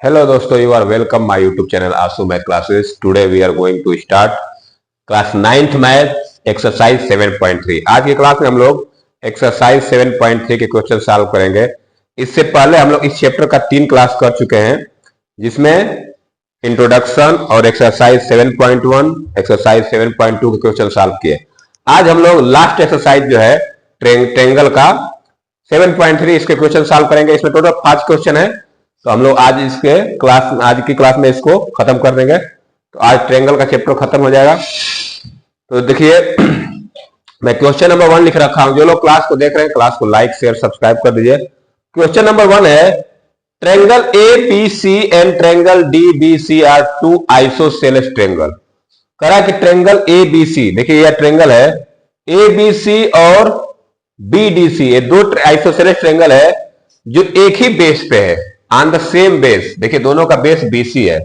Hello दोस्तों, you are welcome my YouTube channel Aasu math classes. Today we are going to start class 9th math exercise 7.3. आज की class में हम लोग exercise 7.3 के क्वेश्चन सॉल्व करेंगे. इससे पहले हम लोग इस चैप्टर का 3 क्लास कर चुके हैं, जिसमें इंट्रोडक्शन और एक्सरसाइज 7.1, एक्सरसाइज 7.2 के क्वेश्चन सॉल्व किए. आज हम लोग लास्ट एक्सरसाइज जो है ट्रेंगल का 7.3 इसके क्वेश्चन सॉल्व करेंगे. इसमें टोटल 5 क्वेश्चन है, तो हम लोग आज की क्लास में इसको खत्म कर देंगे. तो आज ट्रायंगल का चैप्टर खत्म हो जाएगा. तो देखिए, मैं क्वेश्चन नंबर 1 लिख रखा हूं. जो लोग क्लास को देख रहे हैं, क्लास को लाइक शेयर सब्सक्राइब कर दीजिए. क्वेश्चन नंबर 1 है, triangle APC and triangle DBC are two isosceles triangle. करा कि ट्रायंगल एबीसी, देखिए यह ट्रायंगल है एबीसी और बीडीसी, ये दो आइसोसेलेस ट्रायंगल है जो एक ही बेस पे है, ऑन द सेम बेस. देखिए दोनों का बेस बीसी है.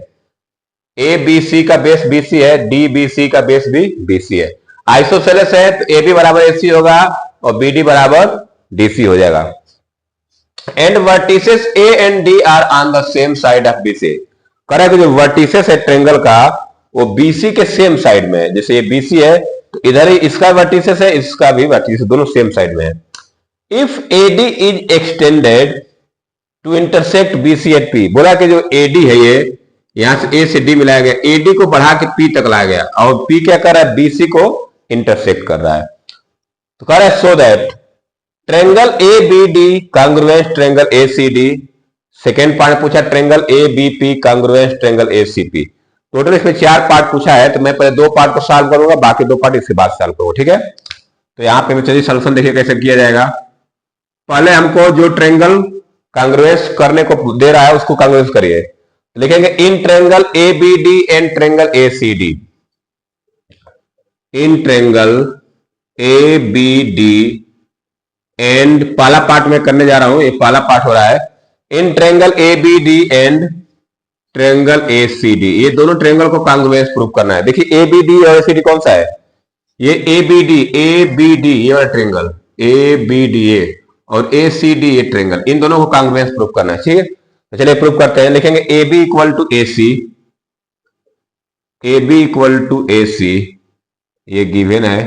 ए बी सी का बेस बीसी है, डी बी सी का बेस भी बीसी है. आइसोसेलेस है तो ए बी बराबर एसी होगा और बी डी बराबर डीसी हो जाएगा. And vertices A and D R on the same side of BC. Correct. जो वर्टिसेस है ट्रायंगल का वो बीसी के सेम साइड में है. जैसे ये बीसी है तो इधर ही इसका वर्टिसेस है, इसका भी वर्टिसेस, दोनों सेम साइड में है. If AD is extended to intersect BC at P. बोला कि जो एडी है ये यहां से ए से डी मिलाया गया, एडी को बढ़ा के पी तक लाया गया और पी क्या कर रहा है, बीसी को इंटरसेक्ट कर रहा है. तो कह रहा है so that triangle A B D congruence triangle A C D. Second part पूछा triangle A B P congruence triangle A C P. Total इसमें 4 पार्ट पूछा है, तो मैं पहले 2 पार्ट को सॉल्व करूंगा, बाकी 2 पार्ट इसके बाद सॉल्व करूंगा. ठीक है. तो यहाँ पे चलिए सोल्यूशन देखिए कैसे किया जाएगा. पहले हमको जो ट्रायंगल कांग्रुएंस करने को दे रहा है उसको कांग्रुएंस करिए. लिखेंगे in triangle A B D and triangle A C D. In triangle A B D and, पहला पार्ट में करने जा रहा हूं, ये पहला पार्ट हो रहा है. In triangle A B D and triangle A C D. ये दोनों ट्रायंगल को कांग्रुएंस प्रूव करना है. देखिए ए बी डी और ए सी डी कौन सा है, ये ए बी डी ये वाला triangle A B D A और ए सी डी ये ट्रायंगल, इन दोनों को कांग्रुएंस प्रूव करना है. ठीक है. तो चलिए प्रूव करते हैं. लिखेंगे A B equal to A C, A B equal to A C, ये गिवन है.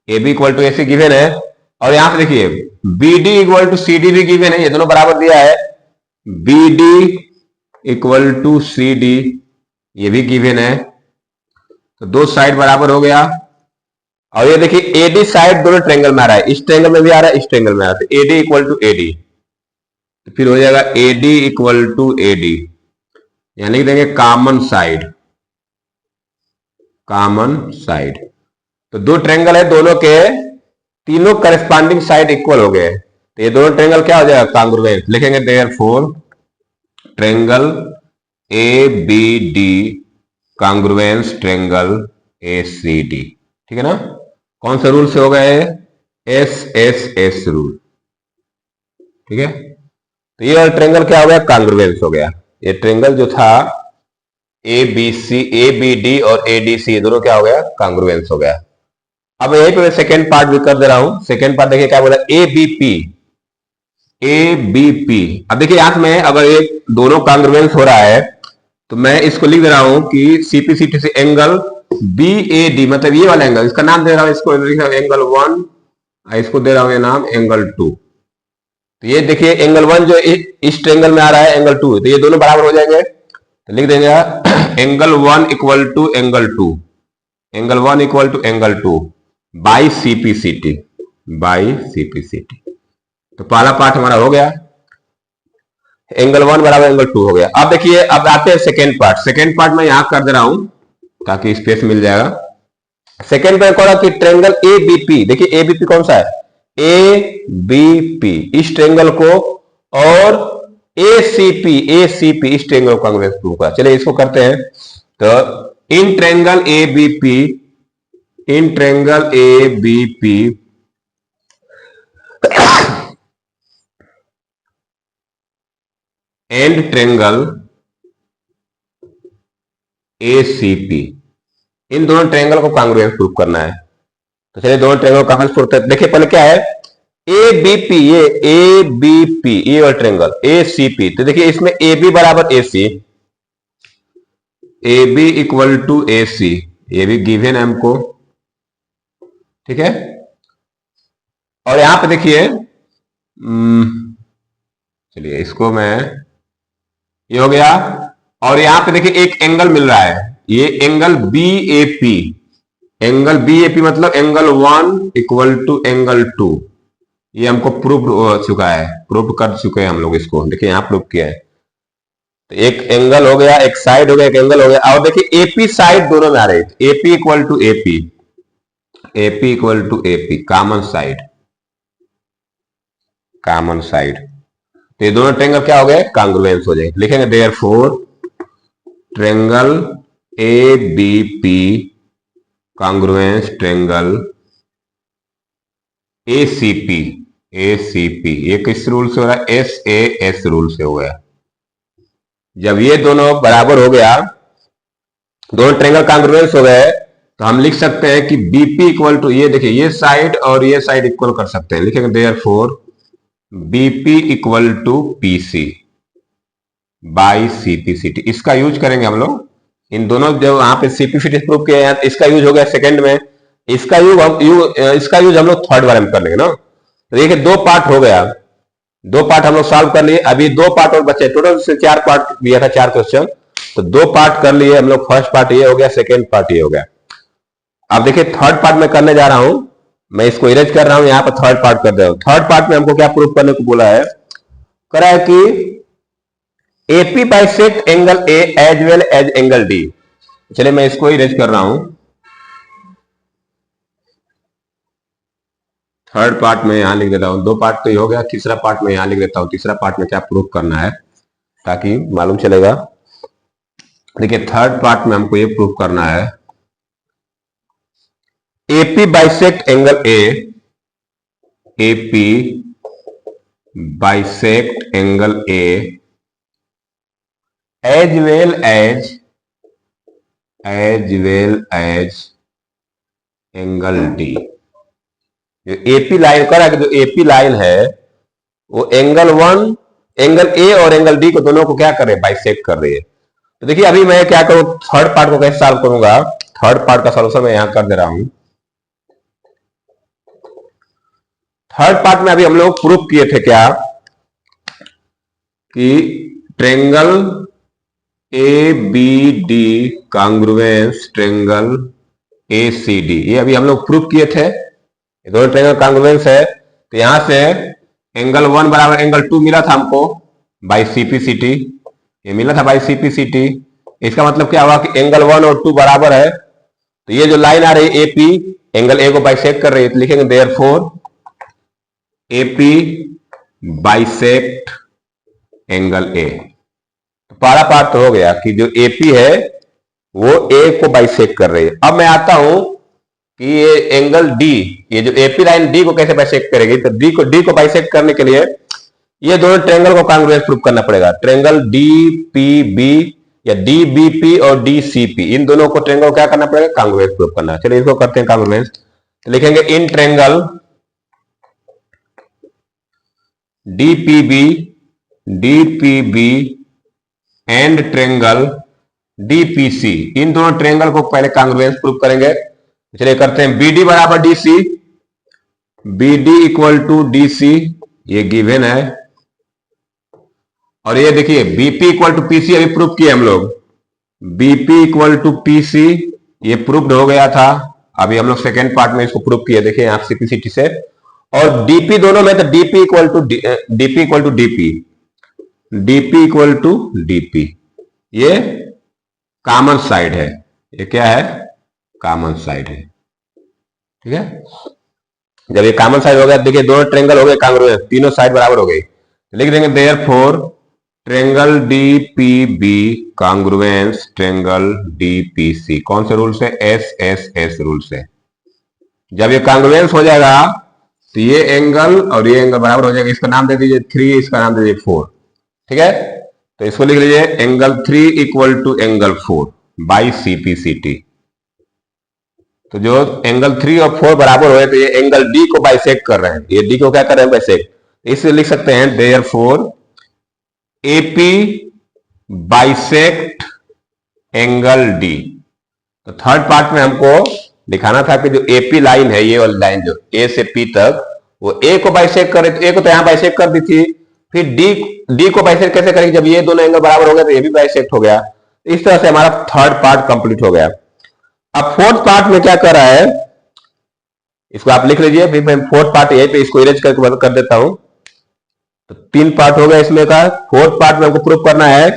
A B equal to A C given है. और यहां पे देखिए B D equal to C D भी गिवन है, ये दोनों बराबर दिया है. B D equal to C D ये भी गिवन है, तो दो साइड बराबर हो गया. और ये देखिए एडी साइड दोनों ट्रायंगल में आ रहा है, इस ट्रायंगल में भी आ रहा है, इस ट्रायंगल में आ रहा है. एडी इक्वल टू एडी, तो फिर हो जाएगा एडी इक्वल टू एडी. यहां लिख देंगे कॉमन साइड, कॉमन साइड. तो दो ट्रायंगल है, दोनों के तीनों करस्पॉन्डिंग साइड इक्वल हो गए, तो ये दोनों ट्रायंगल क्या हो जाएगा, कांग्रुएंस. लिखेंगे therefore triangle A B D congruence triangle A C D. ठीक है ना. कौन सा रूल से हो गए, एस एस एस रूल. ठीक है. तो ये ट्रायंगल क्या हो गया, कांग्रुएंस हो गया. ये ट्रायंगल जो था A B C, A B D और ए डी सी दोनों क्या हो गया, कांग्रुएंस हो गया. अब यहीं पे मैं सेकेंड पार्ट भी कर दे रहा हूं. सेकेंड पार्ट देखिए क्या बोला, A B P, A B P. अब देखिए यहां में अगर ये दोनों कांग्रुएंस हो रहा है तो मैं इसको लिख दे रहा हूं कि सीपीसीटी से एंगल बी ए डी, मतलब ये वाला एंगल, इसका नाम दे रहा हूं, इसको लिख रहा हूं एंगल 1, इसको दे रहा हूं ये नाम एंगल 2. तो ये देखिए एंगल 1 जो इस ट्रायंगल में आ रहा है, एंगल 2, तो ये दोनों बराबर हो जाएंगे. तो लिख देंगे angle 1 equal to angle 2, angle 1 equal to angle 2 by CPCT, by CPCT. तो पहला पार्ट हमारा हो गया, एंगल 1 बराबर एंगल 2 हो गया. अब देखिए अब आते हैं सेकेंड पार्ट. सेकेंड पार्ट मैं यहां कर दे रहा हूं ताकि स्पेस मिल जाएगा. सेकेंड पार्ट कौन है कि ट्रायंगल ए बी पी. देखिए ए बी पी कौन सा है, ए बी पी, इस ट्रायंगल को, और ए सी पी इस ट्रायंगल को कांग्रुएंस प्रूव करा. चलिए इसको करते हैं. तो in triangle A B P, in triangle A B P and triangle A C P, इन दोनों ट्रायंगल को कांग्रुएंस प्रूव करना है. तो चलिए दोनों ट्रायंगल कांग्रुएंस प्रूव करते हैं. देखिए पहले क्या है, ए बी पी, ये ए बी पी, ये वाला ट्रेंगल ए सी पी, तो देखिए इसमें ए बी बराबर ए C, A B equal to A C, ये भी गिवन है हमको, ठीक है। और यहां पे देखिए, चलिए इसको मैं, ये हो गया। और यहां पे देखिए एक एंगल मिल रहा है, ये angle B A P, angle B A P मतलब एंगल 1 इक्वल टू एंगल 2, ये हमको प्रूव हो चुका है, प्रूव कर चुके हैं हम लोग इसको, देखिए यहां प्रूव किया है। तो एक एंगल हो गया, एक साइड हो गया, एक एंगल हो गया। और देखिए एपी साइड दोनों में आ रहे थे, AP equal to AP, AP equal to AP, common side, common side. तो ये दोनों ट्रेंगल क्या हो गए, कांग्रुएंस हो जाएंगे। लिखेंगे therefore triangle A B P congruence triangle A C P, A C P, ये किस रूल से हो रहा है, एस ए एस रूल से हो गया। जब ये दोनों बराबर हो गया, दोनों ट्रेंगल कांग्रुएंस हो गए, तो हम लिख सकते हैं कि बीपी इक्वल टू, ये देखिए ये साइड और ये साइड इक्वल कर सकते हैं, लिखेंगे therefore BP equal to PC by CPCT. इसका यूज करेंगे हम लोग, इन दोनों जो वहां पे सीपीसीटी प्रूव किया है, इसका यूज हो गया सेकंड में, इसका यूज हम लोग थर्ड बार में कर लेंगे ना। तो देखिए दो पार्ट हो गया, दो पार्ट हम लोग सॉल्व कर लिए, अभी दो पार्ट और बचे, टोटल से 4 पार्ट दिया था, 4 क्वेश्चन, तो 2 पार्ट कर लिए हम लोग। फर्स्ट पार्ट ये हो गया, सेकेंड पार्ट ये हो गया। अब देखिए थर्ड पार्ट में करने जा रहा हूं, मैं इसको इरेज कर रहा हूं, यहां पर थर्ड पार्ट कर दे रहा हूं। थर्ड पार्ट में हमको क्या प्रूव करने को बोला है, करा है कि AP bisect angle A as well as angle D. चलिए मैं इसको इरेज कर रहा हूं, थर्ड पार्ट में यहां लिख देता हूं, 2 पार्ट तो ये हो गया, तीसरा पार्ट में यहां लिख देता हूं, तीसरा पार्ट में क्या प्रूव करना है ताकि मालूम चलेगा। देखिए थर्ड पार्ट में हमको ये प्रूव करना है, AP bisect angle A, AP bisect angle A as well as angle D. जो एपी लाइन करा कि जो एपी लाइन है वो एंगल 1, एंगल ए और एंगल डी को दोनों को क्या कर रहे हैं, बाइसेक्ट कर रही है। तो देखिए अभी मैं क्या करूं, थर्ड पार्ट को कैसे सॉल्व करूंगा, थर्ड पार्ट का सॉल्यूशन मैं यहां कर दे रहा हूं। थर्ड पार्ट में अभी हम लोग प्रूफ किए थे क्या कि triangle A B D congruence triangle A C D, ये अभी हम लोग प्रूफ किए थे, ये दोनों ट्रेंगल कांग्रुएंस है। तो यहां से एंगल 1 बराबर एंगल 2 मिला था हमको बाई सीपीसीटी, ये मिला था बाई सीपीसीटी। इसका मतलब क्या हुआ कि एंगल 1 और 2 बराबर है, तो ये जो लाइन आ रही है एपी एंगल ए को बाइसेक्ट कर रही है, तो लिखेंगे देयरफॉर एपी बाइसेक्ट एंगल ए। तो पहला पार्ट तो हो गया कि जो एपी है वो ए को बाइसेक्ट कर रही है। अब मैं आता हूं कि ये एंगल डी, ये जो एपी लाइन डी को कैसे बाइसेक्ट करेगी, तो डी को बाइसेक्ट करने के लिए ये दोनों ट्रेंगल को कांग्रुएंस प्रूव करना पड़ेगा। ट्रेंगल डी पी बी या डी बी पी और डी सी पी, इन दोनों को ट्रेंगल को क्या करना पड़ेगा, कांग्रुएंस प्रूव करना। चलिए इसको करते हैं कांग्रुएंस, तो लिखेंगे in triangle DPB and triangle DPC, इन दोनों ट्रेंगल को पहले कांग्रुएंस प्रूव करेंगे। चलिए करते हैं, बीडी बराबर DC, BD equal to DC, ये गिवन है। और ये देखिए बीपी इक्वल टू पीसी अभी प्रूव किए हम लोग, बीपी इक्वल टू पीसी ये प्रूव्ड हो गया था, अभी हम लोग सेकेंड पार्ट में इसको प्रूव किए, देखिए आप सीपीसीटी से। और डीपी दोनों में, तो DP equal to DP, DP equal to DP, ये कॉमन साइड है, ये क्या है, कॉमन साइड है, ठीक है। जब ये कॉमन साइड हो गया, देखिए दोनों ट्रेंगल हो गए कांग्रुएंस, तीनों साइड बराबर हो गई, लिख देंगे therefore triangle DPB congruence triangle DPC, कौन से रूल से, एस एस एस रूल से। जब ये कांग्रुएंस हो जाएगा तो ये एंगल और ये एंगल बराबर हो जाएगा, इसका नाम दे दीजिए 3, इसका नाम दे दीजिए 4, ठीक है। तो इसको लिख लीजिए angle 3 equal to angle 4 by CPCT. तो जो एंगल 3 और 4 बराबर हो तो ये एंगल डी को बाइसेक्ट कर रहे हैं, ये डी को क्या कर रहे हैं, बाइसेक्ट। इसलिए लिख सकते हैं therefore AP bisect angle D. तो थर्ड पार्ट में हमको दिखाना था कि जो एपी लाइन है, ये वाली लाइन जो ए से पी तक, वो ए को बाइसेक्ट करे, तो ए को तो यहां बाइसेक्ट कर दी थी, फिर डी को बाइसेक्ट कैसे करेंगे, जब ये दोनों एंगल बराबर हो गए तो ये भी बाइसेक्ट हो गया। इस तरह से हमारा थर्ड पार्ट कंप्लीट हो गया। अब फोर्थ पार्ट में क्या कर रहा है, इसको आप लिख लीजिए, फिर मैं फोर्थ पार्ट यहीं पे इसको इरेज करके बंद कर देता हूं। तो 3 पार्ट हो गया इसमें का। फोर्थ पार्ट में हमको प्रूव करना है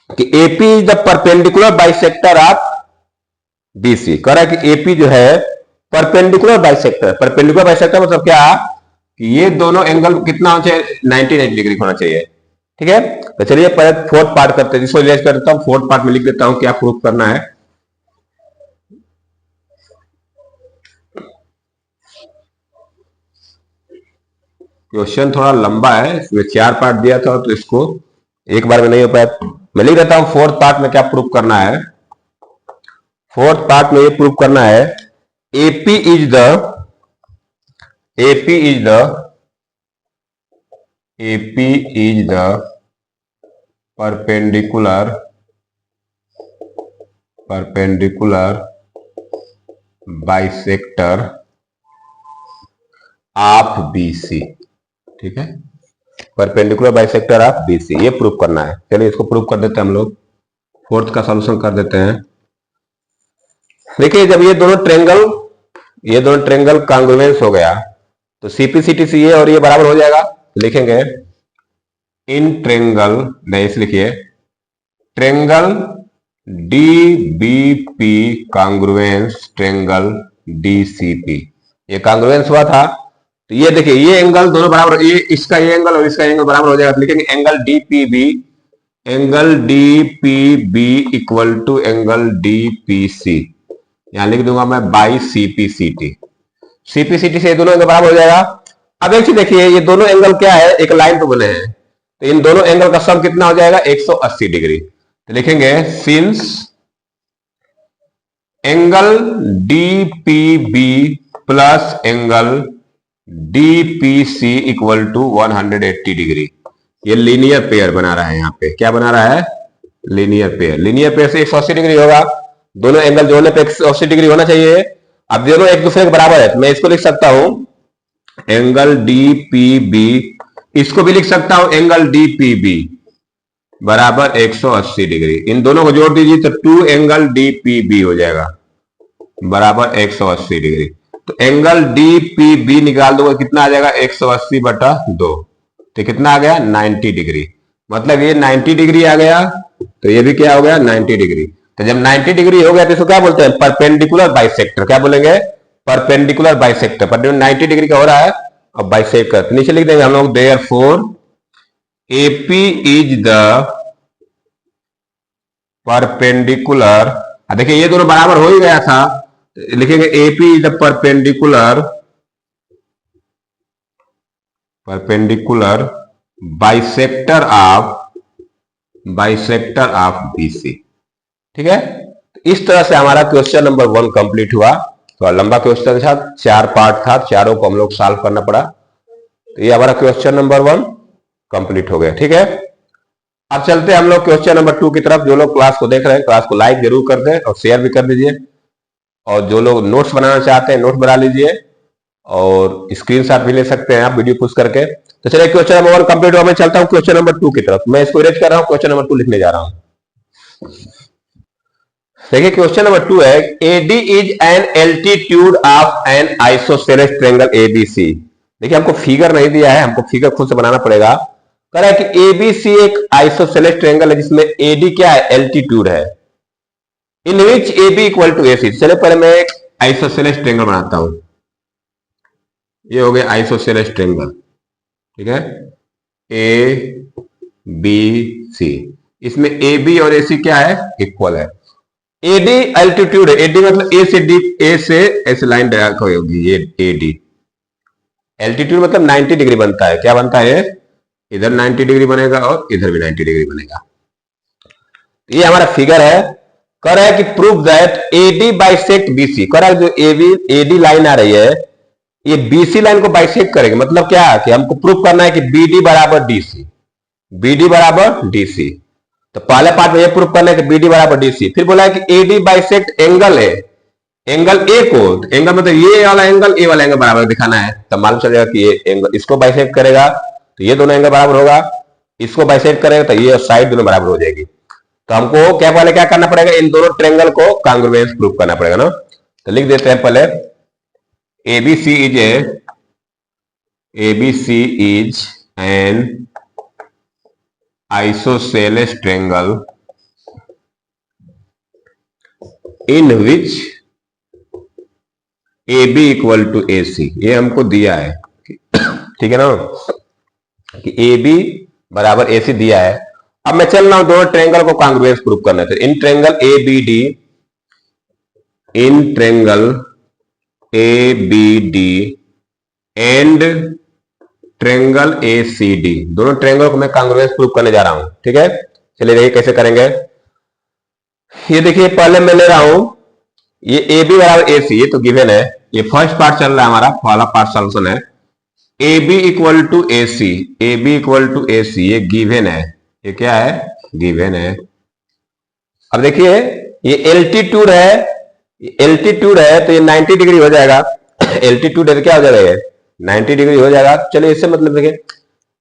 कि AP is the perpendicular bisector of BC. कह रहा है कि एपी जो है परपेंडिकुलर बाइसेक्टर, परपेंडिकुलर बाइसेक्टर मतलब क्या कि ये दोनों एंगल कितना होना चाहिए, 90 डिग्री होना चाहिए। ठीक है, तो चलिए पहले फोर्थ पार्ट करते हैं, जिसको इरेज कर देता हूं। फोर्थ पार्ट में लिख देता हूं क्या प्रूव करना है। क्वेश्चन थोड़ा लंबा है, इसमें 4 पार्ट दिया था तो इसको एक बार में नहीं हो पाया। मैं लिख देता हूं फोर्थ पार्ट में क्या प्रूव करना है। फोर्थ पार्ट में ये प्रूव करना है AP is the perpendicular bisector of BC. ठीक है, परपेंडिकुलर बाइसेक्टर ऑफ बीसी, ये प्रूव करना है। चलिए इसको प्रूव कर देते हैं हम लोग, फोर्थ का सॉल्यूशन कर देते हैं। देखिए, जब ये दोनों ट्रेंगल कांग्रुएंस हो गया तो सीपीसीटी से ये और ये बराबर हो जाएगा। लिखेंगे इन ट्रेंगल, नहीं इस लिखिए ट्रेंगल डीबीपी कांग्रुएंस ट्रेंगल डीसीपी, ये कांग्रुएंस हुआ था। तो ये देखिए, ये एंगल दोनों बराबर, ये इसका ये एंगल और इसका एंगल बराबर हो जाएगा। तो लिखेंगे angle DPB equal to angle DPC, यहां लिख दूंगा मैं बाई सीपीसीटी। सीपीसीटी से ये दोनों एंगल बराबर हो जाएगा। अब एक चीज देखिए, ये दोनों एंगल क्या है, एक लाइन पे बने हैं, तो इन दोनों एंगल का सम कितना हो जाएगा, 180 डिग्री। तो लिखेंगे since angle DPB plus angle DPC equal to 180 degree. ये लीनियर पेयर बना रहा है, यहां पे क्या बना रहा है, लीनियर पेयर। लीनियर पेयर से 180 डिग्री होगा, दोनों एंगल जोड़ने पे 180 डिग्री होना चाहिए। अब दोनों एक दूसरे के बराबर है, तो मैं इसको लिख सकता हूं एंगल डीपीबी, इसको भी लिख सकता हूं एंगल डीपीबी बराबर 180 डिग्री। इन दोनों को जोड़ दीजिए तो 2 एंगल डीपीबी हो जाएगा बराबर 180 डिग्री। तो एंगल डीपीबी निकाल दोगे कितना आ जाएगा, 180/2, तो कितना आ गया, 90 डिग्री। मतलब ये 90 डिग्री आ गया, तो ये भी क्या हो गया, 90 डिग्री। तो जब 90 डिग्री हो गया तो इसको क्या बोलते हैं, परपेंडिकुलर बाइसेक्टर। क्या बोलेंगे, परपेंडिकुलर बाइसेक्टर। पर 90 डिग्री का हो रहा है और बाइसेक्ट कर, नीचे लिख देंगे हम लोग therefore AP is the perpendicular. देखिए ये दोनों बराबर हो ही गया था, लिखेंगे AP is the perpendicular bisector of BC. ठीक है, इस तरह से हमारा क्वेश्चन नंबर 1 कंप्लीट हुआ। तो लंबा क्वेश्चन था, 4 पार्ट था, चारों को हम लोग सॉल्व करना पड़ा। तो ये हमारा क्वेश्चन नंबर 1 कंप्लीट हो गया। ठीक है, अब चलते हैं हम लोग क्वेश्चन नंबर 2 की तरफ। जो लोग क्लास को देख रहे हैं, क्लास को लाइक जरूर कर दें और शेयर भी कर दीजिए, और जो लोग नोट्स बनाना चाहते हैं नोट्स बना लीजिए, और स्क्रीनशॉट भी ले सकते हैं आप वीडियो पुश करके। तो चलिए क्वेश्चन नंबर 1 कंप्लीट हुआ, मैं चलता हूं क्वेश्चन नंबर 2 की तरफ। मैं इसको इरेज कर रहा हूं, क्वेश्चन नंबर 2 लिखने जा रहा हूं। देखिए क्वेश्चन नंबर 2 है, AD is an altitude of an isosceles triangle ABC. देखिए हमको फिगर नहीं दिया है, हमको फिगर खुद से बनाना पड़ेगा। कह रहा है कि एबीसी एक आइसोसेलेस ट्रायंगल है जिसमें एडी क्या है, एल्टीट्यूड है, इन विच एबी इक्वल टू एसी। चलिए पहले मैं एक आइसोसेलेस ट्रायंगल बनाता हूं। ये हो गया आइसोसेलेस ट्रायंगल। ठीक है, ए बी सी, इसमें ए बी और ए सी क्या है, इक्वल है। एडी एल्टीट्यूड है, एडी मतलब ए से ऐसे लाइन ड्रा होगी, ये एडी। एल्टीट्यूड मतलब 90 डिग्री बनता है, क्या बनता है, इधर 90 डिग्री बनेगा और इधर भी 90 डिग्री बनेगा। ये हमारा फिगर है। कह रहा है कि prove that AD bisect BC. कह रहा है जो एडी लाइन आ रही है ये बीसी लाइन को बाइसेक्ट करेगी। मतलब क्या कि हमको प्रूव करना है कि बीडी बराबर डीसी, बीडी बराबर डीसी। तो पहले पार्ट में ये प्रूव करना है कि बीडी बराबर डीसी। फिर बोला है कि एडी बाइसेक्ट एंगल है, एंगल ए को, एंगल मतलब ये वाला एंगल ए वाला एंगल बराबर दिखाना है। तब मालूम चलेगा कि ये एंगल इसको बाइसेक्ट करेगा तो ये दोनों एंगल बराबर होगा, इसको बाइसेक्ट करेगा तो ये साइड दोनों बराबर हो जाएगी। तो हमको क्या पहले क्या करना पड़ेगा, इन दोनों ट्रायंगल को कांग्रुएंस प्रूव करना पड़ेगा ना। तो लिख देते हैं पहले ABC is an isosceles triangle in which AB equal to AC। ये हमको दिया है, ठीक है ना, कि AB बराबर AC दिया है। अब मैं चल रहा हूं दोनों ट्रायंगल को कांग्रुएंस प्रूव करना है। In triangle ABD, in triangle ABD and triangle ACD, दोनों ट्रायंगल को मैं कांग्रुएंस प्रूव करने जा रहा हूं। ठीक है, चलिए देखिए कैसे करेंगे। ये देखिए पहले मैं ले रहा हूं ये AB बराबर AC, ये तो गिवन है, ये फर्स्ट पार्ट चल रहा है हमारा, पहला पार्ट सॉल्यूशन है। AB equal to AC, AB equal to AC ये गिवन है, ये क्या है, गिवन है। अब देखिए ये एल्टीट्यूड है, एल्टीट्यूड है तो ये 90 डिग्री हो जाएगा। एल्टीट्यूड है तो क्या हो जाएगा, ये 90 डिग्री हो जाएगा। चलिए इससे मतलब देखिए,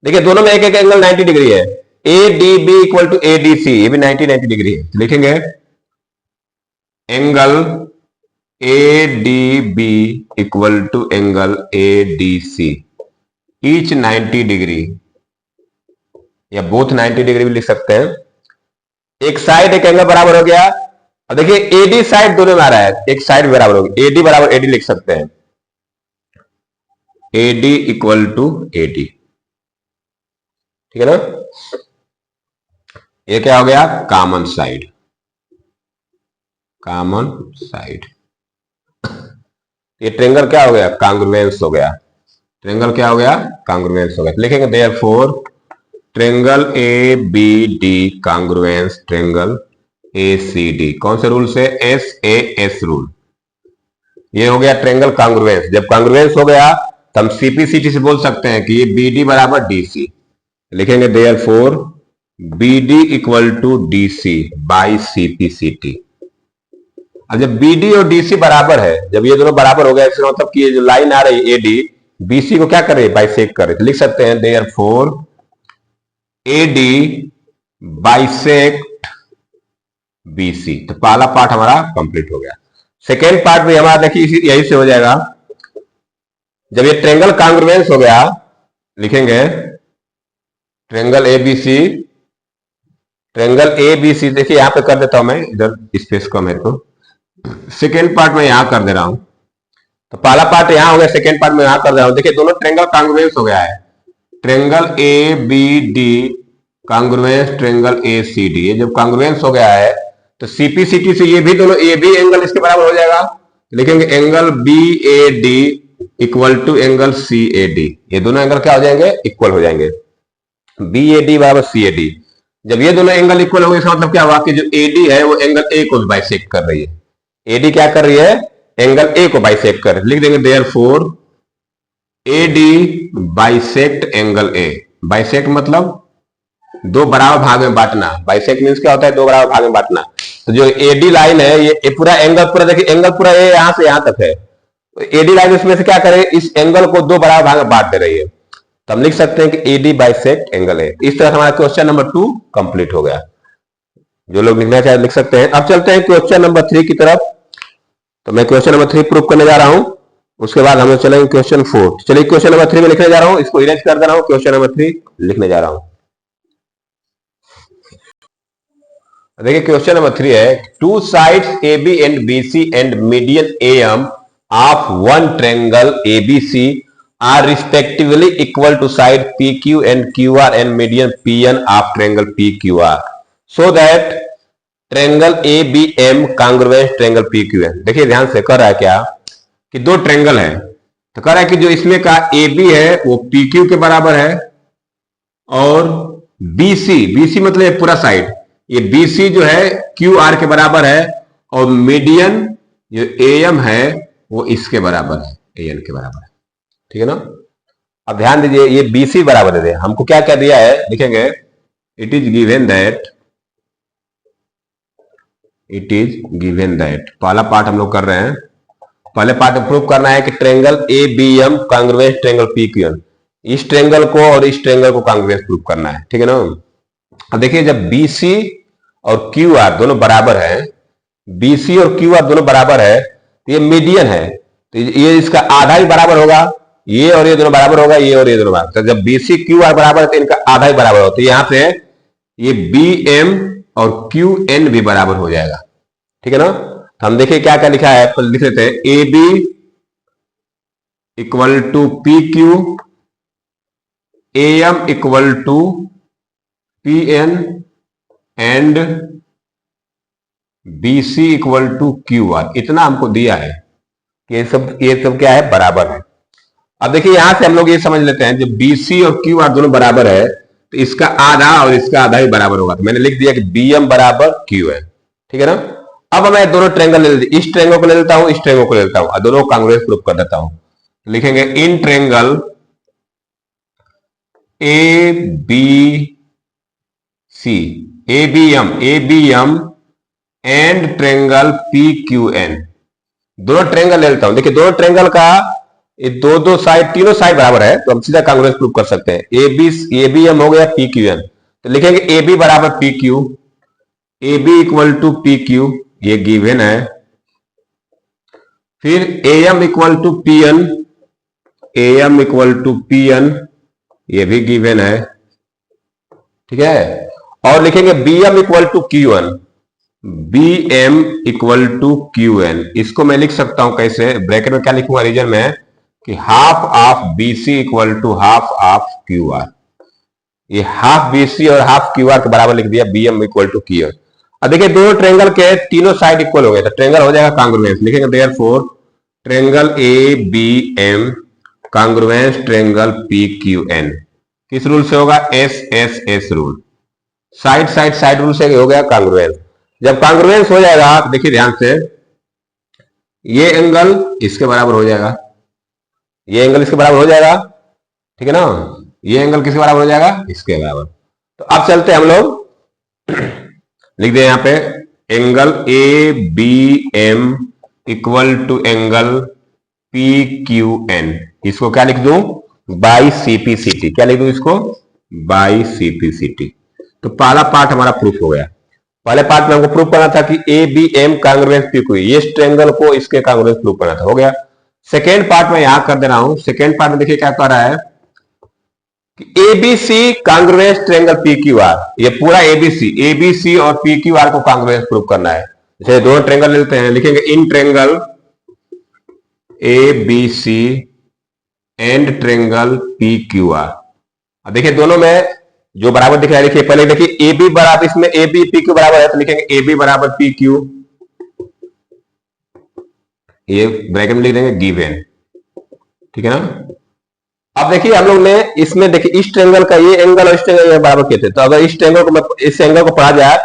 देखिए दोनों में एक एक एंगल 90 डिग्री है। ADB इक्वल टू ADC, ये भी 90 डिग्री है। तो लिखेंगे angle ADB equal to angle ADC each 90 degree, या बोथ 90 डिग्री भी लिख सकते हैं। एक साइड एक एंगल बराबर हो गया। अब देखिए AD साइड दोनों में आ रहा है, एक साइड बराबर होगी, AD बराबर AD लिख सकते हैं, AD इक्वल टू AD, ठीक है ना। ये क्या हो गया, कॉमन साइड, कॉमन साइड। ये ट्रायंगल क्या हो गया, कांग्रुएंस हो गया। ट्रायंगल क्या हो गया, कांग्रुएंस हो गया। लिखेंगे therefore triangle ABD congruence triangle ACD। कौन से रूल से, SAS रूल। ये हो गया ट्रायंगल कांग्रुएंस। जब कांग्रुएंस हो गया तो हम CPCT से बोल सकते हैं कि ये BD बराबर DC। लिखेंगे therefore BD equal to DC by CPCT। अब जब BD और DC बराबर है, जब ये दोनों बराबर हो गए, इसका मतलब कि ये जो लाइन आ रही है AD BC को क्या करे, बाइसेक्ट करे। तो लिख सकते हैं देयरफॉर AD बाइसेक्ट BC। तो पहला पार्ट हमारा कंप्लीट हो गया। सेकेंड पार्ट भी हमारा देखिए यही से हो जाएगा। जब ये ट्रायंगल कांग्रुएंस हो गया, लिखेंगे ट्रायंगल ABC, ट्रायंगल ABC। देखिए यहां पे कर देता हूं मैं, इधर स्पेस कम है तो सेकेंड पार्ट में यहां कर दे रहा हूं। तो पहला पार्ट यहां हो गया, सेकेंड पार्ट में यहां कर दे रहा हूं। देखिए दोनों ट्रायंगल कांग्रुएंस हो गया है। Triangle ABD congruence triangle ACD, ये जब कांग्रुएंस हो गया है तो CPCT से ये भी दोनों AB एंगल इसके बराबर हो जाएगा। लिखेंगे angle BAD equal to angle CAD। ये दोनों एंगल क्या हो जाएंगे, इक्वल हो जाएंगे। BAD बराबर CAD। जब ये दोनों एंगल इक्वल हो गए, इसका मतलब क्या हुआ कि जो AD है वो एंगल A को बाइसेक्ट कर रही है। AD क्या कर रही है, एंगल A को बाइसेक्ट कर। लिख देंगे therefore AD bisect angle A। Bisect मतलब दो बराबर भाग में बांटना। बाइसेक्ट मींस क्या होता है, दो बराबर भाग में बांटना। तो जो AD लाइन है ये पूरा एंगल, पूरा देखिए एंगल पूरा ये यहां से यहां तक है। तो AD लाइन इसमें से क्या करे, इस एंगल को दो बराबर भाग में बांट दे रही है। तो हम लिख सकते हैं कि AD बाइसेक्ट एंगल है। इस तरह से हमारा क्वेश्चन नंबर 2 कंप्लीट हो गया। जो लोग लिखना चाहे लिख सकते हैं। अब चलते हैं क्वेश्चन नंबर 3 की तरफ। तो मैं क्वेश्चन नंबर 3 प्रूव करने जा रहा हूं, उसके बाद हम लोग चलेंगे क्वेश्चन 4। चलिए क्वेश्चन नंबर 3 में लिखने जा रहा हूं, इसको इरेज कर दे रहा हूं। क्वेश्चन नंबर 3 लिखने जा रहा हूं। देखिए क्वेश्चन नंबर 3 है, two sides AB and BC and median AM of one triangle ABC are respectively equal to side PQ and QR and median PN of triangle PQR, so that triangle ABM congruence triangle PQN। देखिए ध्यान से, कर रहा है क्या कि दो triangle है, तो कह रहा है कि जो इसमें का AB है वो PQ के बराबर है, और BC मतलब पूरा साइड, ये BC जो है QR के बराबर है, और मीडियन जो AM है वो इसके बराबर है, AN के बराबर है। ठीक है ना। अब ध्यान दीजिए, ये BC बराबर दे दे, हमको क्या क्या दिया है लिखेंगे, इट इज गिवन दैट पहला पार्ट हम लोग कर रहे हैं। पहले पार्ट में प्रूव करना है कि triangle ABM congruence triangle PQN, इस ट्रेंगल को और इस ट्रेंगल को कांग्रुएंस प्रूव करना है। ठीक है ना। अब देखिए, जब BC और QR दोनों बराबर है, BC और QR दोनों बराबर है, तो ये मीडियन है, तो ये इसका आधा ही बराबर होगा, ये और ये दोनों बराबर होगा, ये और ये दोनों बराबर। तो जब BC QR बराबर है तो इनका आधा ही बराबर होता है, यहां से ये BM और QN भी बराबर हो जाएगा। ठीक है ना। तो हम देखिए क्या क्या लिखा है, तो लिख लेते हैं AB equal to PQ, AM equal to PN and BC equal to QR। इतना हमको दिया है कि ये सब क्या है, बराबर है। अब देखिए यहां से हम लोग ये समझ लेते हैं, जब BC और QR दोनों बराबर है तो इसका आधा और इसका आधा ही बराबर होगा। तो मैंने लिख दिया कि BM बराबर QN। ठीक है ना। अब मैं दोनों ट्रेंगल ले लेती, इस ट्रेंगल को ले लेता हूं, इस ट्रेंगल को ले लेता हूं, और दोनों कांग्रुएंस प्रूफ कर देता हूं। तो लिखेंगे in triangle ABM and triangle PQN, दोनों ट्रेंगल ले लेता हूं। देखिए दोनों ट्रेंगल का ये दो साइड, तीनों साइड बराबर है, तो हम सीधा कांग्रुएंस प्रूफ कर सकते हैं। ABM हो गया PQN, तो लिखेंगे AB बराबर PQ, AB equal to PQ, ये गिवन है। फिर AM equal to PN, AM equal to PN, ये भी गिवन है। ठीक है। और लिखेंगे BM equal to QN, BM equal to QN। इसको मैं लिख सकता हूं कैसे, ब्रैकेट में क्या लिखूंगा रीजन में, कि half of BC equal to half of QR। ये हाफ BC और हाफ QR के बराबर लिख दिया, BM इक्वल टू QN। अब देखिए दोनों ट्रेंगल के तीनों साइड इक्वल हो गए, तो ट्रेंगल हो जाएगा कांग्रुएंस। लिखेंगे therefore triangle ABM congruence triangle PQN। किस रूल से होगा, SSS रूल, साइड रूल से हो गया कांग्रुएंस। जब कांग्रुएंस हो जाएगा तो देखिए ध्यान से, ये एंगल इसके बराबर हो जाएगा, ये एंगल इसके बराबर हो जाएगा। ठीक है ना। ये एंगल किसके बराबर हो जाएगा, इसके बराबर। तो अब चलते हैं हम लोग, लिख दे यहां पे angle ABM equal to angle PQN। इसको क्या लिख दूं, बाई CPCT। क्या लिख दूं इसको, बाई CPCT। तो पहला पार्ट हमारा प्रूफ हो गया। पहले पार्ट में हमको प्रूफ करना था कि ABM कांग्रुएंस PQ, ये ट्रायंगल को इसके कांग्रुएंस प्रूफ करना था, हो गया। सेकेंड पार्ट में यहां कर दे रहा हूं। सेकेंड पार्ट में देखिए क्या कर रहा है कि ABC कांग्रुएंस ट्रायंगल PQR, ये पूरा ABC और PQR को कांग्रुएंस प्रूफ करना है। जैसे दोनों ट्रायंगल लेते हैं, लिखेंगे in triangle ABC and triangle PQR। अब देखिए दोनों में जो बराबर दिख रहा है, देखिए पहले देखिए AB बराबर, इसमें AB PQ बराबर है, तो लिखेंगे AB बराबर PQ, ये ब्रैकेट में लिख देंगे गिवन। ठीक है ना। अब देखिए हम लोग ने इसमें देखिए इस ट्रायंगल का ये एंगल और इस ट्रायंगल के बराबर किए थे, तो अगर इस ट्रायंगल को इस एंगल को पढ़ा जाए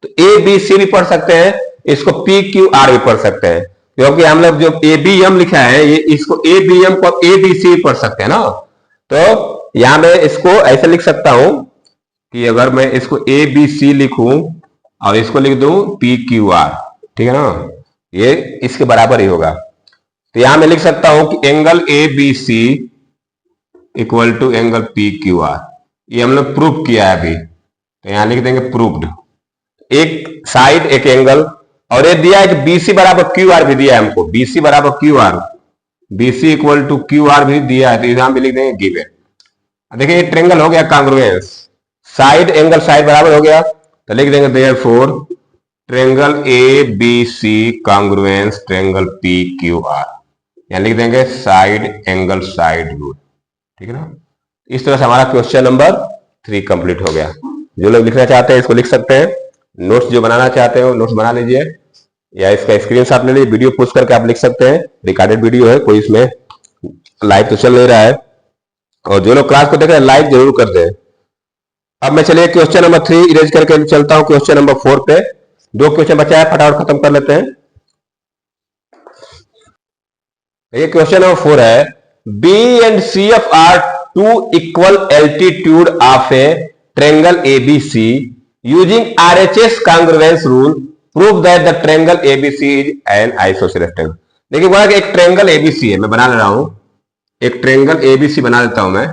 तो ABC भी पढ़ सकते हैं, इसको PQR भी पढ़ सकते हैं, क्योंकि हम लोग जो ABM लिखा है ये इसको ABM को ABC भी पढ़ सकते हैं ना। तो यहां मैं इसको ऐसे लिख सकता हूं कि अगर मैं इसको ABC लिखूं और इसको लिख दूं PQR, ठीक है ना, ये इसके बराबर ही होगा। तो यहां मैं लिख सकता हूं कि angle ABC equal to angle PQR, ये हम लोग प्रूफ किया है अभी, तो यहां लिख देंगे प्रूफ्ड। एक साइड एक एंगल, और ये दिया है कि BC बराबर QR भी दिया है हमको, BC बराबर QR, BC equal to QR भी दिया है, तो यहां भी लिख देंगे गिवन। देखिए ये ट्रायंगल हो गया कांग्रुएंस, साइड एंगल साइड बराबर हो गया, तो लिख देंगे therefore triangle ABC congruence triangle PQR, यहां लिख देंगे साइड एंगल साइड रूल। ठीक है ना। इस तरह से हमारा क्वेश्चन नंबर 3 कंप्लीट हो गया। जो लोग लिखना चाहते हैं इसको लिख सकते हैं, नोट्स जो बनाना चाहते हो नोट्स बना लीजिए, या इसका स्क्रीनशॉट ले लीजिए, वीडियो पोस्ट करके आप लिख सकते हैं। रिकॉर्डेड वीडियो है, कोई इसमें लाइव तो चल नहीं रहा है, और जो लोग क्लास को देख रहे हैं लाइक जरूर कर दें। अब मैं चलिए क्वेश्चन नंबर 3 इरेज करके चलता हूं क्वेश्चन नंबर 4 पे। दो क्वेश्चन बचा है, फटाफट खत्म कर लेते हैं। ये क्वेश्चन नंबर 4 है, B and C F are two equal altitude of a triangle ABC using RHS congruence rule prove that the triangle ABC is an isosceles triangle. देखिए बोला कि एक ट्रायंगल एबीसी है, मैं बना ले रहा हूं, एक ट्रायंगल एबीसी बना लेता हूं मैं।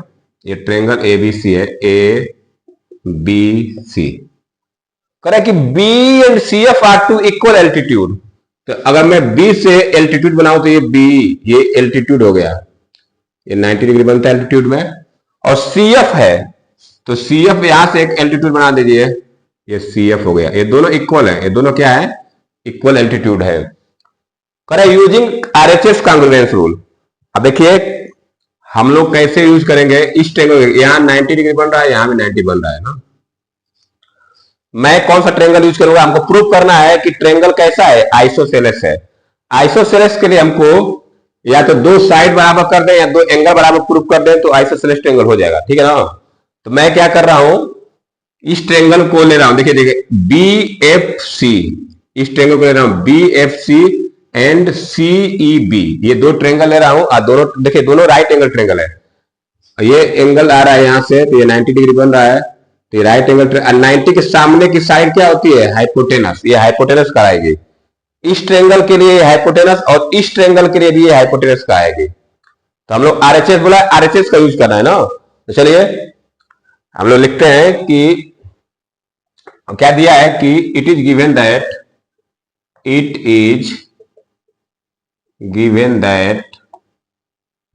ये ट्रायंगल एबीसी है, ए बी सी। कह रहा है कि B and C F are two equal altitude. तो अगर मैं बी से एल्टीट्यूड बनाऊं तो ये बी, ये एल्टीट्यूड हो गया, ये 90 डिग्री बनता है एल्टीट्यूड में। और सी एफ है तो सी एफ यहां से एक एल्टीट्यूड बना दीजिए, ये सी एफ हो गया। ये दोनों इक्वल है, ये दोनों क्या है, इक्वल एल्टीट्यूड है। कह रहा है यूजिंग आरएचएस कांग्रुएंस रूल। अब देखिए हम लोग कैसे यूज करेंगे इस ट्रायंगल, यहां 90 डिग्री बन रहा है, यहां भी 90 बन रहा है ना। मैं कौन सा ट्रायंगल यूज करूंगा, हमको प्रूव करना है कि ट्रायंगल कैसा है, आइसोसेलेस है। आइसोसेलेस के लिए हमको या तो दो साइड बराबर कर दें या दो एंगल बराबर प्रूव कर दें तो आइसोसेलेस ट्रायंगल हो जाएगा, ठीक है ना। तो मैं क्या कर रहा हूं, इस ट्रायंगल को ले रहा हूं, देखिए देखिए बी एफ सी, इस ट्रायंगल को ले रहा हूं B F C and C E B, ये दो ट्रायंगल ले रहा हूं और दोनों देखिए दोनों राइट एंगल ट्रायंगल है। ये एंगल आ रहा है यहां से तो ये 90 डिग्री बन रहा है, तो राइट एंगल 90 के सामने की साइड क्या होती है, हाइपोटेनस, ये हाइपोटेनस कराएगी। इस ट्रायंगल के लिए हाइपोटेनस और इस ट्रायंगल के लिए भी हाइपोटेनस कराएगी। तो हम लोग आरएचएस बोला, आरएचएस का यूज करना है ना। तो चलिए हम लोग लिखते हैं कि क्या दिया है कि it is given that, it is given that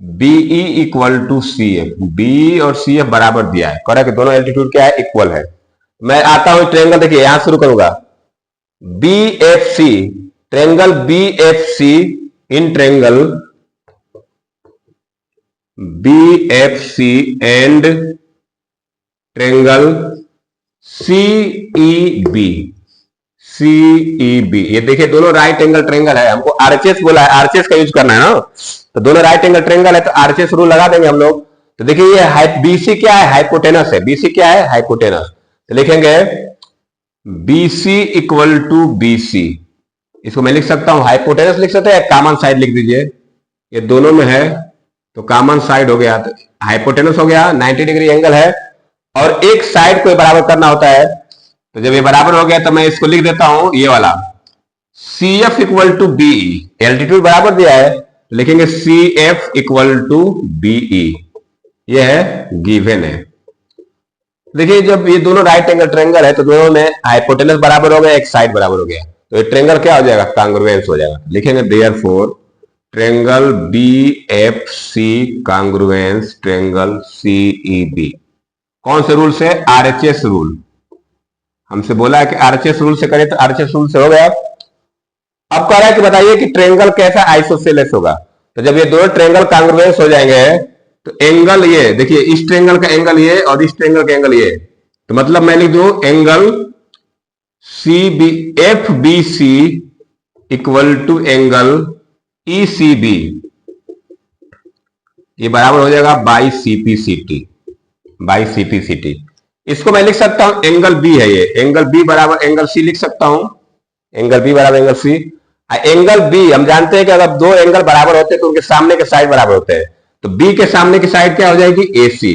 BE equal to C F, B और सी एफ बराबर दिया है, कह रहा है कि दोनों एल्टीट्यूड क्या है, इक्वल है। मैं आता हूं ट्रायंगल, देखिए यहां शुरू करूंगा, B F C, triangle B F C in triangle B F C and triangle C E B, C E B, ये देखिए दोनों राइट एंगल ट्रायंगल है। हमको आरएचएस बोला है, आरएचएस का यूज करना है ना, तो दोनों राइट एंगल ट्रायंगल है तो आरएचएस रूल लगा देंगे हम लोग। तो देखिए ये बीसी क्या है, हाइपोटेनस है, बीसी क्या है, हाइपोटेनस। तो लिखेंगे बीसी इक्वल टू बीसी, इसको मैं लिख सकता हूं हाइपोटेनस लिख सकते हैं, कॉमन साइड लिख दीजिए, ये दोनों में है तो कॉमन साइड हो गया, तो हाइपोटेनस हो गया, 90 डिग्री एंगल है और एक साइड को बराबर करना होता है। तो जब ये बराबर हो गया तो मैं इसको लिख देता हूं ये वाला, C F equal to BE, altitude बराबर दिया है, लिखेंगे C F equal to BE, ये है गिवन है। देखिए जब ये दोनों राइट एंगल ट्रायंगल है तो दोनों में हाइपोटेनस बराबर हो गया, एक साइड बराबर हो गया, तो ये ट्रायंगल क्या हो जाएगा, कांग्रुएंस हो जाएगा। लिखेंगे therefore triangle B F C congruence triangle C E B. कौन से रूल से, आरएचएस रूल। हमसे बोला है कि आरएचएस रूल से करें तो आरएचएस रूल से हो गया। अब कह रहा है कि बताइए कि ट्रायंगल कैसा आइसोसेलेस होगा। तो जब ये दोनों ट्रायंगल कांग्रुएंस हो जाएंगे तो एंगल ये देखिए, इस ट्रायंगल का एंगल ये और इस ट्रायंगल का एंगल ये, तो मतलब मैं लिख दूं angle C B F B C equal to angle E C B, ये बराबर हो जाएगा बाई सीपीसीटी, बाई सीपीसीटी। इसको मैं लिख सकता हूं एंगल बी है, ये एंगल बी बराबर एंगल सी लिख सकता हूं, एंगल बी बराबर एंगल सी। एंगल बी हम जानते हैं कि अगर दो एंगल बराबर होते हैं तो उनके सामने के साइड बराबर होते हैं, तो बी के सामने की साइड क्या हो जाएगी, ए सी।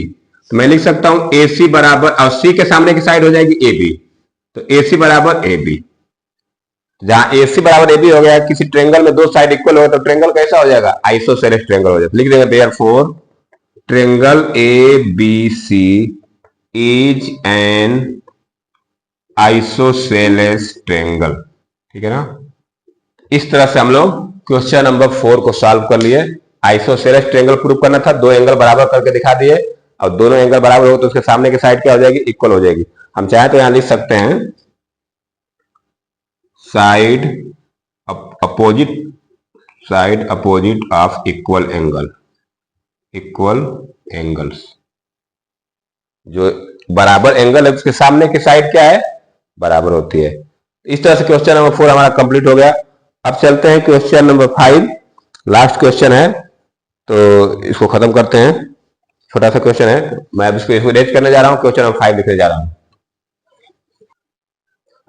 तो मैं लिख सकता हूं ए सी बराबर, और सी के सामने की साइड हो जाएगी ए बी, तो ए सी बराबर ए बी। जहां ए सी बराबर ए बी हो गया, किसी ट्रायंगल में दो साइड इक्वल हो तो ट्रायंगल कैसा हो जाएगा, आइसोसेलेस ट्रायंगल हो जाएगा। लिख देंगे therefore triangle A B C is an isosceles triangle, ठीक है ना। इस तरह से हम लोग क्वेश्चन नंबर 4 को सॉल्व कर लिए। आइसोसेलेस ट्रायंगल प्रूव करना था, दो एंगल बराबर करके दिखा दिए, और दोनों एंगल बराबर हो तो उसके सामने की साइड क्या हो जाएगी, इक्वल हो जाएगी। हम चाहे तो यहां लिख सकते हैं side opposite, side opposite of equal angle, equal angles, जो बराबर एंगल है उसके सामने की साइड क्या है, बराबर होती है। इस तरह से क्वेश्चन नंबर 4 हमारा कंप्लीट हो गया। अब चलते हैं क्वेश्चन नंबर 5, लास्ट क्वेश्चन है, तो इसको खत्म करते हैं। छोटा सा क्वेश्चन है, मैं अब इसको इरेज करने जा रहा हूं, क्वेश्चन नंबर 5 लिखने जा रहा हूं।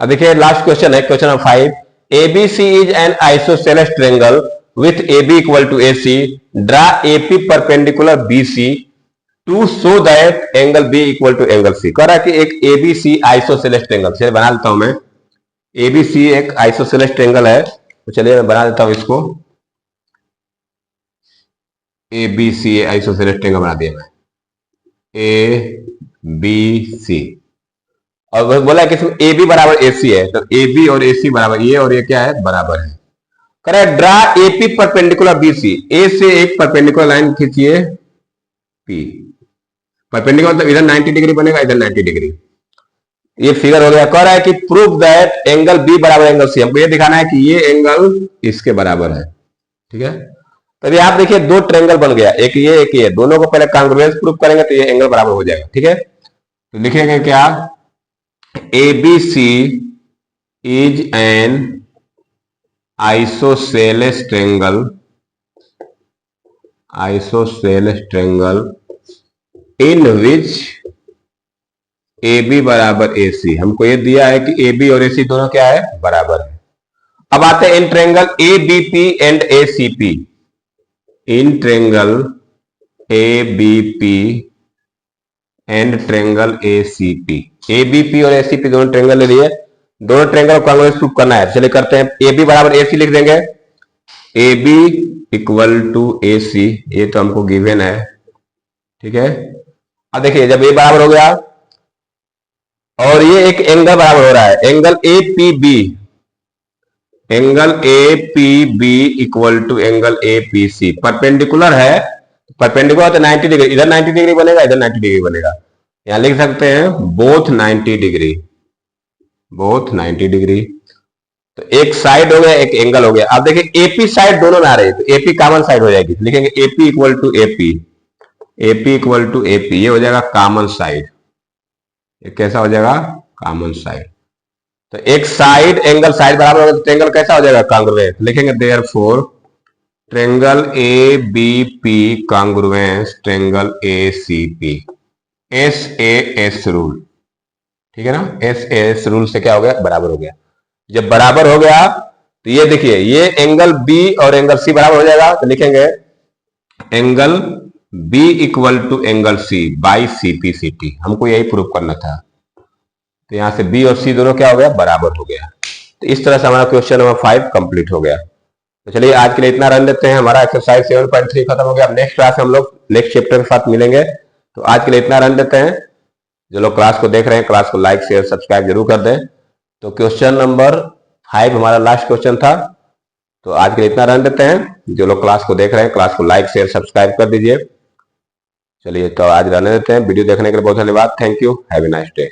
अब देखिए लास्ट क्वेश्चन है, question number 5। ABC is an isosceles triangle with AB equal to AC, draw AP perpendicular BC to show that angle B equal to angle C। कह रहा है कि एक ABC आइसोसेलेस ट्रायंगल, चलिए बना देता हूं मैं। ABC एक आइसोसेलेस ट्रायंगल है, तो चलिए मैं बना देता हूं इसको। ABC आइसोसेलेस ट्रायंगल बना दिया मैं, ABC। और बोला कि इसमें ए बी बराबर AC है, तो AB और AC बराबर, ये और ये क्या है, बराबर है। Correct. Draw AP perpendicular BC, ए से एक परपेंडिकुलर लाइन खींचिए P। परपेंडिकुलर मतलब इधर 90 डिग्री बनेगा, इधर 90 डिग्री। ये फिगर हो गया। कह रहा है कि प्रूव दैट एंगल B बराबर एंगल C। हमको ये दिखाना है कि ये एंगल इसके बराबर है, ठीक है। तो अभी आप देखिए दो ट्रायंगल बन गया, एक ये, दोनों को पहले कांग्रुएंस प्रूव करेंगे तो ये एंगल बराबर हो जाएगा, ठीक है। तो लिखेंगे क्या, ABC is an isosceles triangle in which AB बराबर AC। हमको ये दिया है कि AB और AC दोनों क्या है, बराबर है। अब आते हैं in triangle ABP and ACP। In triangle ABP and triangle ACP। ABP और ACP दोनों ट्रायंगल ले लिए, दोनों ट्रायंगल को कांग्रुएंस प्रूव करना है। चलिए करते हैं। AB बराबर AC लिख देंगे, AB इक्वल टू AC, ये तो हमको गिवन है, ठीक है। अब देखिए जब ये बराबर हो गया और ये एक एंगल बराबर हो रहा है, angle APB, angle APB equal to angle APC। Perpendicular है, परपेंडिकुलर तो 90 डिग्री, इधर 90 डिग्री बनेगा, इधर 90 डिग्री बनेगा। यहां लिख सकते हैं बोथ 90 डिग्री, बोथ 90 डिग्री। तो एक साइड हो गया, एक एंगल हो गया। अब देखिए AP साइड दोनों में आ रही है, तो AP कॉमन साइड हो जाएगी। लिखेंगे AP equal to AP, AP equal to AP, ये हो जाएगा कॉमन साइड। ये कैसा हो जाएगा, कॉमन साइड। तो एक साइड एंगल साइड बराबर होगा, तो ट्रायंगल कैसा हो जाएगा, कांग्रुएंस। लिखेंगे therefore triangle ABP congruence triangle ACP। SAS rule, ठीक है ना। SAS रूल से क्या हो गया, बराबर हो गया। जब बराबर हो गया तो ये देखिए, ये एंगल B और एंगल C बराबर हो जाएगा, तो लिखेंगे angle B equal to angle C by CPCT। हमको यही प्रूव करना था। तो यहां से B और C दोनों क्या हो गया, बराबर हो गया। तो इस तरह से हमारा क्वेश्चन नंबर 5 कंप्लीट हो गया। तो चलिए आज के लिए इतना रन देते हैं। हमारा एक्सरसाइज 7.3 खत्म हो गया। अब नेक्स्ट क्लास में हम लोग नेक्स्ट चैप्टर के साथ मिलेंगे। तो आज के लिए इतना रन देते हैं। जो लोग क्लास को देख रहे हैं, क्लास को लाइक शेयर सब्सक्राइब जरूर कर दें। तो क्वेश्चन नंबर 5 हमारा लास्ट क्वेश्चन था। तो आज के लिए इतना रन देते हैं। जो लोग क्लास को देख रहे हैं, क्लास को लाइक शेयर सब्सक्राइब कर दीजिए। चलिए तो आज रहने देते हैं। वीडियो देखने के लिए बहुत धन्यवाद। Thank you, have a nice day.